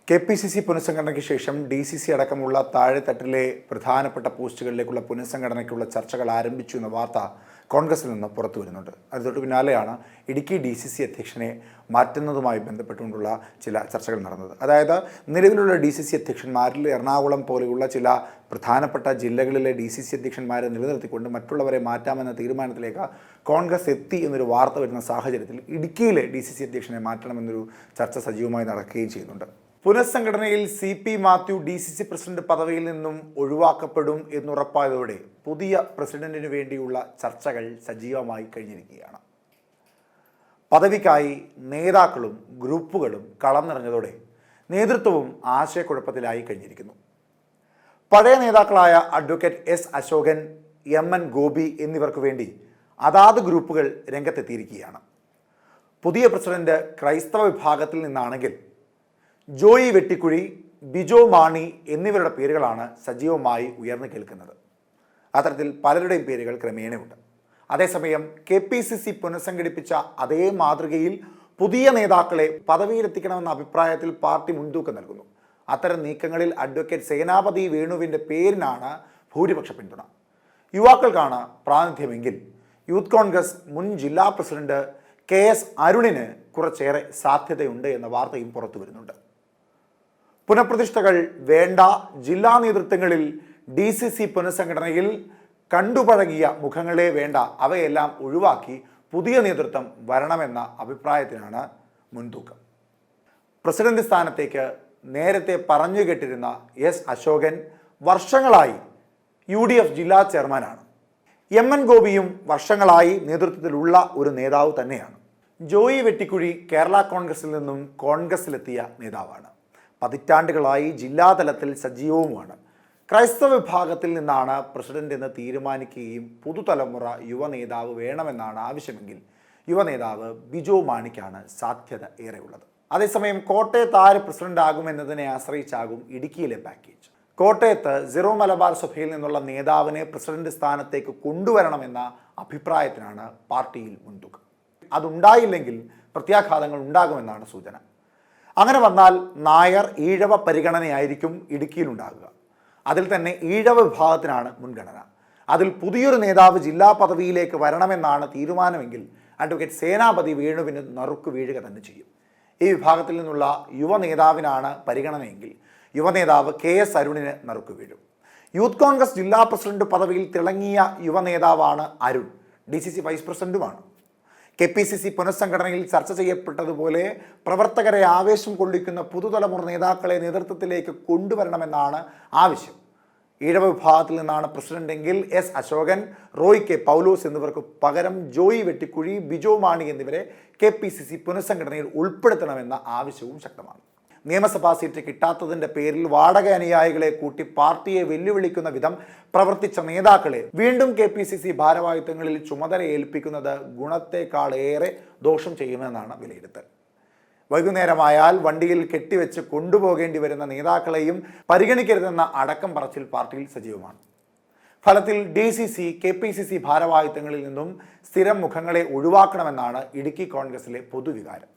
KPCC പുനഃസംഘടനയ്ക്ക് ശേഷം DCC അടക്കമുള്ള താഴെത്തട്ടിലെ പ്രധാനപ്പെട്ട പോസ്റ്റുകളിലേക്കുള്ള പുനഃസംഘടനയ്ക്കുള്ള ചർച്ചകൾ ആരംഭിച്ചു എന്ന വാർത്ത കോൺഗ്രസിൽ നിന്ന് പുറത്തു വരുന്നുണ്ട്. അതിന് പിന്നാലെയാണ് ഇടുക്കി DCC അധ്യക്ഷനെ മാറ്റുന്നതുമായി ബന്ധപ്പെട്ടുകൊണ്ടുള്ള ചില ചർച്ചകൾ നടന്നത്. അതായത് നിലവിലുള്ള DCC അധ്യക്ഷന്മാരിൽ എറണാകുളം പോലെയുള്ള ചില പ്രധാനപ്പെട്ട ജില്ലകളിലെ DCC അധ്യക്ഷന്മാരെ നിലനിർത്തിക്കൊണ്ട് മറ്റുള്ളവരെ മാറ്റാമെന്ന തീരുമാനത്തിലേക്ക് കോൺഗ്രസ് എത്തി എന്നൊരു വാർത്ത വരുന്ന സാഹചര്യത്തിൽ ഇടുക്കിയിലെ DCC അധ്യക്ഷനെ മാറ്റണമെന്നൊരു ചർച്ച സജീവമായി നടക്കുകയും ചെയ്യുന്നുണ്ട്. പുനഃസംഘടനയിൽ CP മാത്യു DCC പ്രസിഡന്റ് പദവിയിൽ നിന്നും ഒഴിവാക്കപ്പെടും എന്നുറപ്പായതോടെ പുതിയ പ്രസിഡന്റിനു വേണ്ടിയുള്ള ചർച്ചകൾ സജീവമായി കഴിഞ്ഞിരിക്കുകയാണ്. പദവിക്കായി നേതാക്കളും ഗ്രൂപ്പുകളും കളം നിറഞ്ഞതോടെ നേതൃത്വവും ആശയക്കുഴപ്പത്തിലായി കഴിഞ്ഞിരിക്കുന്നു. പഴയ നേതാക്കളായ advocate S Ashokan, MN Gopi എന്നിവർക്ക് വേണ്ടി അതാത് ഗ്രൂപ്പുകൾ രംഗത്തെത്തിയിരിക്കുകയാണ്. പുതിയ പ്രസിഡന്റ് ക്രൈസ്തവ വിഭാഗത്തിൽ നിന്നാണെങ്കിൽ ജോയി വെട്ടിക്കുഴി, ബിജോ മാണി എന്നിവരുടെ പേരുകളാണ് സജീവമായി ഉയർന്നു കേൾക്കുന്നത്. അത്തരത്തിൽ പലരുടെയും പേരുകൾ ക്രമേണയുണ്ട്. അതേസമയം KPCC പുനഃസംഘടിപ്പിച്ച അതേ മാതൃകയിൽ പുതിയ നേതാക്കളെ പദവിയിലെത്തിക്കണമെന്ന അഭിപ്രായത്തിൽ പാർട്ടി മുൻതൂക്കം നൽകുന്നു. അത്തരം നീക്കങ്ങളിൽ അഡ്വക്കേറ്റ് സേനാപതി വേണുവിൻ്റെ പേരിനാണ് ഭൂരിപക്ഷ പിന്തുണ. യുവാക്കൾക്കാണ് പ്രാതിനിധ്യമെങ്കിൽ യൂത്ത് കോൺഗ്രസ് മുൻ ജില്ലാ പ്രസിഡന്റ് KS അരുണിന് കുറച്ചേറെ സാധ്യതയുണ്ട് എന്ന വാർത്തയും പുറത്തു വരുന്നുണ്ട്. പുനഃപ്രതിഷ്ഠകൾ വേണ്ട, ജില്ലാ നേതൃത്വങ്ങളിൽ DCC പുനഃസംഘടനയിൽ കണ്ടുപഴകിയ മുഖങ്ങളെ വേണ്ട, അവയെല്ലാം ഒഴിവാക്കി പുതിയ നേതൃത്വം വരണമെന്ന അഭിപ്രായത്തിനാണ് മുൻതൂക്കം. പ്രസിഡന്റ് സ്ഥാനത്തേക്ക് നേരത്തെ പറഞ്ഞു കേട്ടിരുന്ന S അശോകൻ വർഷങ്ങളായി UDF ജില്ലാ ചെയർമാനാണ്. MN ഗോപിയും വർഷങ്ങളായി നേതൃത്വത്തിലുള്ള ഒരു നേതാവ് തന്നെയാണ്. ജോയി വെട്ടിക്കുഴി കേരള കോൺഗ്രസിൽ നിന്നും കോൺഗ്രസിലെത്തിയ നേതാവാണ്. പതിറ്റാണ്ടുകളായി ജില്ലാതലത്തിൽ സജീവവുമാണ്. ക്രൈസ്തവ വിഭാഗത്തിൽ നിന്നാണ് പ്രസിഡന്റ് എന്ന് തീരുമാനിക്കുകയും പുതുതലമുറ യുവനേതാവ് വേണമെന്നാണ് ആവശ്യമെങ്കിൽ യുവനേതാവ് ബിജോ മാണിക്കാണ് സാധ്യത ഏറെയുള്ളത്. അതേസമയം കോട്ടയത്ത് ആര് പ്രസിഡന്റ് ആകുമെന്നതിനെ ആശ്രയിച്ചാകും ഇടുക്കിയിലെ പാക്കേജ്. കോട്ടയത്ത് സിറോ മലബാർ സഭയിൽ നിന്നുള്ള നേതാവിനെ പ്രസിഡന്റ് സ്ഥാനത്തേക്ക് കൊണ്ടുവരണമെന്ന അഭിപ്രായത്തിനാണ് പാർട്ടിയിൽ മുൻതൂക്കം. അതുണ്ടായില്ലെങ്കിൽ പ്രത്യാഘാതങ്ങൾ ഉണ്ടാകുമെന്നാണ് സൂചന. അങ്ങനെ വന്നാൽ നായർ ഈഴവ പരിഗണനയായിരിക്കും ഇടുക്കിയിലുണ്ടാകുക. അതിൽ തന്നെ ഈഴവ വിഭാഗത്തിനാണ് മുൻഗണന. അതിൽ പുതിയൊരു നേതാവ് ജില്ലാ പദവിയിലേക്ക് വരണമെന്നാണ് തീരുമാനമെങ്കിൽ അഡ്വക്കേറ്റ് സേനാപതി വേണുവിന് നറുക്ക് വീഴുക തന്നെ ചെയ്യും. ഈ വിഭാഗത്തിൽ നിന്നുള്ള യുവ നേതാവിനാണ് പരിഗണനയെങ്കിൽ യുവനേതാവ് KS അരുണിന് നറുക്ക് വീഴും. യൂത്ത് കോൺഗ്രസ് ജില്ലാ പ്രസിഡന്റ് പദവിയിൽ തിളങ്ങിയ യുവ നേതാവാണ് അരുൺ. DCC വൈസ് പ്രസിഡന്റുമാണ്. KPCC പുനഃസംഘടനയിൽ ചർച്ച ചെയ്യപ്പെട്ടതുപോലെ പ്രവർത്തകരെ ആവേശം കൊള്ളിക്കുന്ന പുതുതലമുറ നേതാക്കളെ നേതൃത്വത്തിലേക്ക് കൊണ്ടുവരണമെന്നാണ് ആവശ്യം. ഈഴവ വിഭാഗത്തിൽ നിന്നാണ് പ്രസിഡന്റെങ്കിൽ S അശോകൻ, റോയ് K പൗലോസ് എന്നിവർക്ക് പകരം ജോയി വെട്ടിക്കുഴി, ബിജോ മാണി എന്നിവരെ KPCC പുനഃസംഘടനയിൽ ഉൾപ്പെടുത്തണമെന്ന ആവശ്യവും ശക്തമാണ്. നിയമസഭാ സീറ്റ് കിട്ടാത്തതിൻ്റെ പേരിൽ വാടക അനുയായികളെ കൂട്ടി പാർട്ടിയെ വെല്ലുവിളിക്കുന്ന വിധം പ്രവർത്തിച്ച നേതാക്കളെ വീണ്ടും KPCC ഭാരവാഹിത്വങ്ങളിൽ ചുമതല ഏൽപ്പിക്കുന്നത് ഗുണത്തെക്കാളേറെ ദോഷം ചെയ്യുമെന്നാണ് വിലയിരുത്തൽ. വൈകുന്നേരമായാൽ വണ്ടിയിൽ കെട്ടിവെച്ച് കൊണ്ടുപോകേണ്ടി വരുന്ന നേതാക്കളെയും പരിഗണിക്കരുതെന്ന അടക്കം പറച്ചിൽ പാർട്ടിയിൽ സജീവമാണ്. ഫലത്തിൽ DCC KPCC ഭാരവാഹിത്വങ്ങളിൽ നിന്നും സ്ഥിരം മുഖങ്ങളെ ഒഴിവാക്കണമെന്നാണ് ഇടുക്കി കോൺഗ്രസിലെ പൊതുവികാരം.